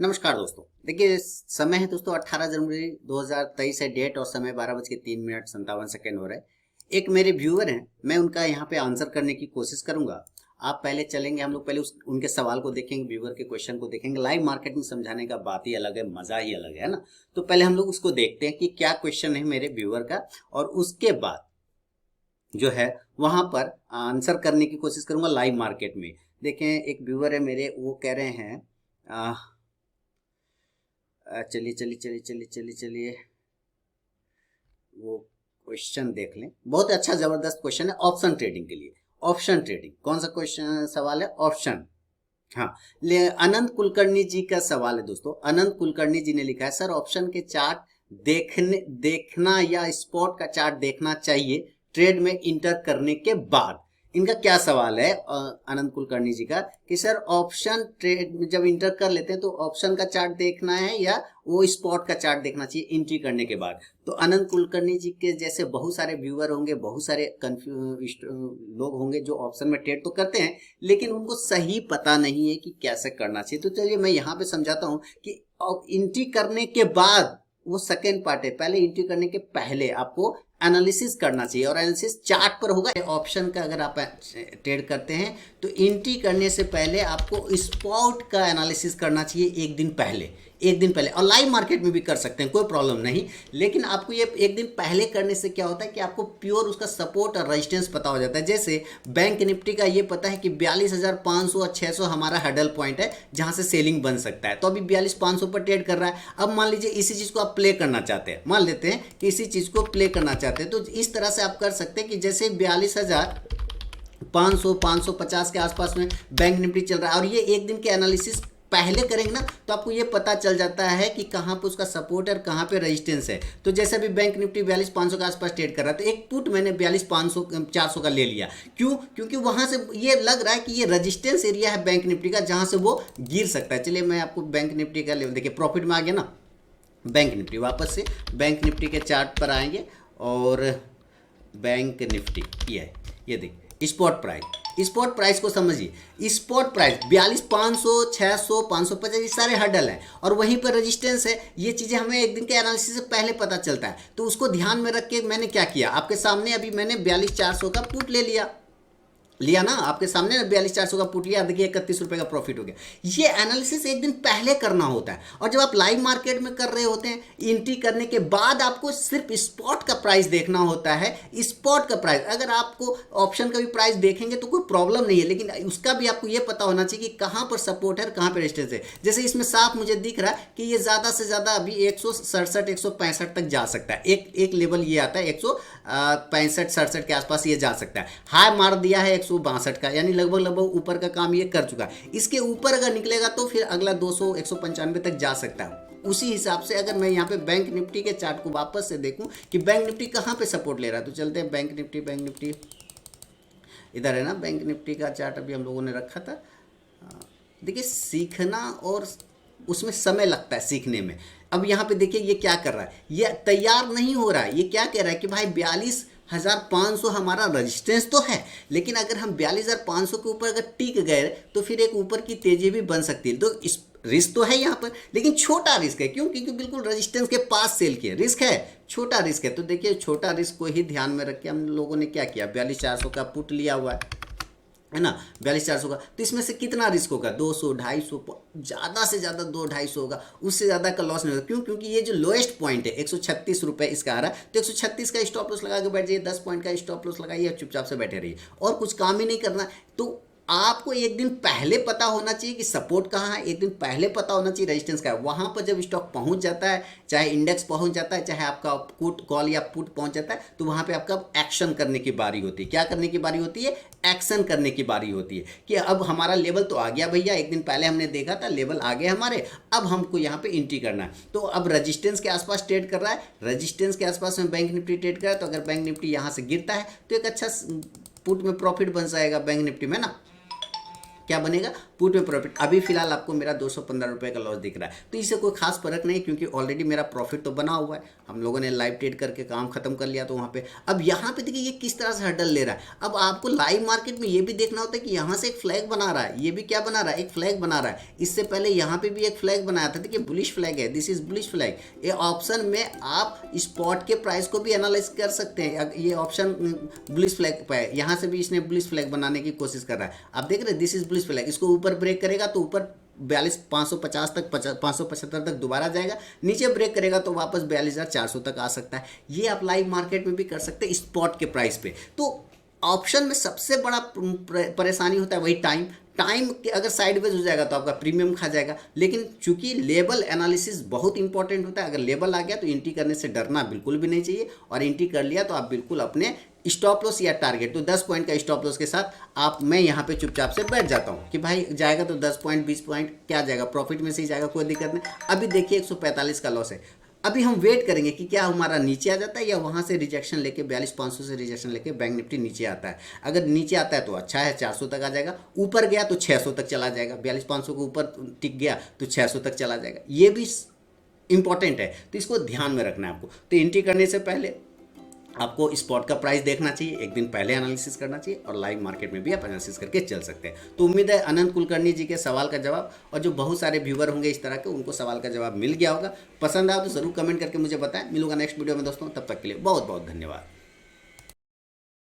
नमस्कार दोस्तों। देखिए समय है दोस्तों 18 जनवरी 2023 है डेट और समय 12:03 हो रहा है। एक मेरे व्यूअर हैं, मैं उनका यहाँ पे आंसर करने की कोशिश करूंगा। आप पहले चलेंगे, हम लोग पहले उनके सवाल को देखेंगे, व्यूअर के क्वेश्चन को देखेंगे। लाइव मार्केट में समझाने का बात ही अलग है, मजा ही अलग है ना। तो पहले हम लोग उसको देखते हैं कि क्या क्वेश्चन है मेरे व्यूअर का, और उसके बाद जो है वहां पर आंसर करने की कोशिश करूंगा लाइव मार्केट में। देखें, एक व्यूअर है मेरे, वो कह रहे हैं चलिए चलिए चलिए चलिए चलिए चलिए वो क्वेश्चन देख लें। बहुत अच्छा जबरदस्त क्वेश्चन है ऑप्शन ट्रेडिंग के लिए। ऑप्शन ट्रेडिंग कौन सा क्वेश्चन सवाल है? ऑप्शन। हाँ, ले अनंत कुलकर्णी जी का सवाल है दोस्तों। अनंत कुलकर्णी जी ने लिखा है, सर ऑप्शन के चार्ट देखना या स्पॉट का चार्ट देखना चाहिए ट्रेड में इंटर करने के बाद। इनका क्या सवाल है अनंत कुलकर्णी जी का कि सर ऑप्शन ट्रेड में जब इंटर कर लेते हैं तो ऑप्शन का चार्ट देखना है या वो स्पॉट का चार्ट देखना चाहिए एंट्री करने के बाद। तो अनंत कुलकर्णी जी के जैसे बहुत सारे व्यूअर होंगे, बहुत सारे कंफ्यूज लोग होंगे जो ऑप्शन में ट्रेड तो करते हैं लेकिन उनको सही पता नहीं है कि कैसे करना चाहिए। तो चलिए मैं यहाँ पे समझाता हूँ कि एंट्री करने के बाद वो सेकेंड पार्ट है। पहले एंट्री करने के पहले आपको एनालिसिस करना चाहिए, और एनालिसिस चार्ट पर होगा। ऑप्शन का अगर आप ट्रेड करते हैं तो एंट्री करने से पहले आपको स्पॉट का एनालिसिस करना चाहिए एक दिन पहले। एक दिन पहले, और लाइव मार्केट में भी कर सकते हैं, कोई प्रॉब्लम नहीं। लेकिन आपको ये एक दिन पहले करने से क्या होता है कि आपको प्योर उसका सपोर्ट और रेजिस्टेंस पता हो जाता है। जैसे बैंक निफ्टी का ये पता है कि 42,500 और 600 हमारा हडल पॉइंट है जहां से सेलिंग बन सकता है। तो अभी 42,500 पर ट्रेड कर रहा है। अब मान लीजिए इसी चीज को आप प्ले करना चाहते हैं, मान लेते हैं कि इसी चीज को प्ले करना चाहते हैं, तो इस तरह से आप कर सकते हैं कि जैसे 42,500 550 के आसपास में बैंक निफ्टी चल रहा है, और ये एक दिन के एनालिसिस पहले करेंगे ना तो आपको ये पता चल जाता है कि कहाँ पे उसका सपोर्ट है और कहाँ पे रेजिस्टेंस है। तो जैसे अभी बैंक निफ्टी 42,500 के आसपास ट्रेड कर रहा है, तो एक पुट मैंने 42,500 400 का ले लिया। क्यों? क्योंकि वहां से ये लग रहा है कि ये रेजिस्टेंस एरिया है बैंक निफ्टी का जहां से वो गिर सकता है। चलिए मैं आपको बैंक निफ्टी का लेवल देखिए, प्रॉफिट में आ गया ना बैंक निफ्टी। वापस से बैंक निफ्टी के चार्ट पर आएंगे और बैंक निफ्टी ये देखिए स्पॉट प्राइस को समझिए। स्पॉट प्राइस 42,500 600 550 ये सारे हर्डल हैं, और वहीं पर रेजिस्टेंस है। ये चीज़ें हमें एक दिन के एनालिसिस से पहले पता चलता है। तो उसको ध्यान में रख के मैंने क्या किया, आपके सामने अभी मैंने 42,400 का पुट ले लिया ना, आपके सामने ना 42,400 का पुट लिया, देखिए 31 रुपये का प्रॉफिट हो गया। ये एनालिसिस एक दिन पहले करना होता है, और जब आप लाइव मार्केट में कर रहे होते हैं एंट्री करने के बाद आपको सिर्फ स्पॉट का प्राइस देखना होता है। स्पॉट का प्राइस, अगर आपको ऑप्शन का भी प्राइस देखेंगे तो कोई प्रॉब्लम नहीं है, लेकिन उसका भी आपको ये पता होना चाहिए कि कहाँ पर सपोर्ट है और कहाँ पर रेजिस्टेंस है। जैसे इसमें साफ मुझे दिख रहा है कि ये ज़्यादा से ज़्यादा अभी 167 165 तक जा सकता है। एक लेवल ये आता है 165 67 के आसपास ये जा सकता है। हाई मार दिया है 162 का, यानी लगभग ऊपर का काम ये कर चुका है। इसके ऊपर अगर निकलेगा तो फिर अगला 200 195 तक जा सकता है। उसी हिसाब से अगर मैं यहाँ पे बैंक निफ्टी के चार्ट को वापस से देखूं कि बैंक निफ्टी कहाँ पे सपोर्ट ले रहा है, तो चलते हैं बैंक निफ्टी इधर है ना। बैंक निफ्टी का चार्ट अभी हम लोगों ने रखा था। देखिए सीखना और उसमें समय लगता है सीखने में। अब यहाँ पे देखिए ये क्या कर रहा है, ये तैयार नहीं हो रहा है। ये क्या कह रहा है कि भाई 42,500 हमारा रेजिस्टेंस तो है, लेकिन अगर हम 42,500 के ऊपर अगर टिक गए तो फिर एक ऊपर की तेजी भी बन सकती है। तो इस रिस्क तो है यहाँ पर, लेकिन छोटा रिस्क है। क्यों? क्योंकि बिल्कुल रेजिस्टेंस के पास सेल किया, रिस्क है, छोटा रिस्क है। तो देखिए छोटा रिस्क को ही ध्यान में रख के हम लोगों ने क्या किया, 42,400 का पुट लिया हुआ है ना, 42,400 का। तो इसमें से कितना रिस्क होगा? 200 250, ज़्यादा से ज़्यादा 200-250 होगा, उससे ज़्यादा का लॉस नहीं होगा। क्यों? क्योंकि ये जो लोएस्ट पॉइंट है 136 रुपये इसका आ रहा है, तो 136 का स्टॉप लॉस लगा के बैठ जाइए, 10 पॉइंट का स्टॉप लॉस लगाइए और चुपचाप से बैठे रहिए, और कुछ काम ही नहीं करना। तो आपको एक दिन पहले पता होना चाहिए कि सपोर्ट कहाँ है, एक दिन पहले पता होना चाहिए रेजिस्टेंस का है। वहाँ पर जब स्टॉक पहुँच जाता है, चाहे इंडेक्स पहुँच जाता है, चाहे आपका पुट कॉल या पुट पहुँच जाता है, तो वहाँ पे आपका एक्शन करने की बारी होती है। क्या करने की बारी होती है? एक्शन करने की बारी होती है कि अब हमारा लेवल तो आ गया भैया, एक दिन पहले हमने देखा था लेवल आ गए हमारे, अब हमको यहाँ पे एंट्री करना है। तो अब रेजिस्टेंस के आसपास ट्रेड कर रहा है, रेजिस्टेंस के आसपास में बैंक निफ्टी ट्रेड कर रहा है। तो अगर बैंक निफ्टी यहाँ से गिरता है तो एक अच्छा पुट में प्रॉफिट बन जाएगा बैंक निफ्टी में ना। क्या बनेगा, पुट में प्रॉफिट। अभी फिलहाल आपको मेरा 215 रुपये का लॉस दिख रहा है, तो इससे कोई खास फर्क नहीं, क्योंकि ऑलरेडी मेरा प्रॉफिट तो बना हुआ है। हम लोगों ने लाइव ट्रेड करके काम खत्म कर लिया, तो वहाँ पे अब यहाँ पे देखिए ये किस तरह से हर्डल ले रहा है। अब आपको लाइव मार्केट में ये भी देखना होता है कि यहाँ से एक फ्लैग बना रहा है, ये भी क्या बना रहा है, एक फ्लैग बना रहा है। इससे पहले यहाँ पे भी एक फ्लैग बनाया था, देखिए बुलिश फ्लैग है, दिस इज बुलिश फ्लैग। ये ऑप्शन में आप स्पॉट के प्राइस को भी एनालाइज कर सकते हैं। ये ऑप्शन बुलिश फ्लैग पे है, यहाँ से भी इसने बुलिश फ्लैग बनाने की कोशिश कर रहा है। आप देख रहे हैं दिस इज बुलिश फ्लैग, इसको ऊपर ब्रेक करेगा तो ऊपर 42,550 तक 575 तक दोबारा जाएगा, नीचे ब्रेक करेगा तो वापस 42,400 तक आ सकता है। ये आप लाइव मार्केट में भी कर सकते हैं स्पॉट के प्राइस पे। तो ऑप्शन में सबसे बड़ा परेशानी होता है वही टाइम। टाइम अगर साइडवेज हो जाएगा तो आपका प्रीमियम खा जाएगा। लेकिन चूंकि लेवल एनालिसिस बहुत इंपॉर्टेंट होता है, अगर लेवल आ गया तो एंट्री करने से डरना बिल्कुल भी नहीं चाहिए, और एंट्री कर लिया तो आप बिल्कुल अपने स्टॉप लॉस या टारगेट, तो 10 पॉइंट का स्टॉप लॉस के साथ मैं यहाँ पे चुपचाप से बैठ जाता हूँ कि भाई जाएगा तो 10 पॉइंट 20 पॉइंट क्या जाएगा, प्रॉफिट में से ही जाएगा, कोई दिक्कत नहीं। अभी देखिए 145 का लॉस है। अभी हम वेट करेंगे कि क्या हमारा नीचे आ जाता है या वहाँ से रिजेक्शन लेके 42,500 से रिजेक्शन लेके बैंक निफ्टी नीचे आता है। अगर नीचे आता है तो अच्छा है, 400 तक आ जाएगा। ऊपर गया तो 600 तक चला जाएगा, 42,500 के ऊपर टिक गया तो 600 तक चला जाएगा। ये भी इंपॉर्टेंट है, तो इसको ध्यान में रखना है आपको। तो एंट्री करने से पहले आपको स्पॉट का प्राइस देखना चाहिए, एक दिन पहले एनालिसिस करना चाहिए, और लाइव मार्केट में भी आप एनालिसिस करके चल सकते हैं। तो उम्मीद है अनंत कुलकर्णी जी के सवाल का जवाब, और जो बहुत सारे व्यूवर होंगे इस तरह के, उनको सवाल का जवाब मिल गया होगा। पसंद आया तो ज़रूर कमेंट करके मुझे बताएं। मिलूंगा नेक्स्ट वीडियो में दोस्तों, तब तक के लिए बहुत बहुत धन्यवाद।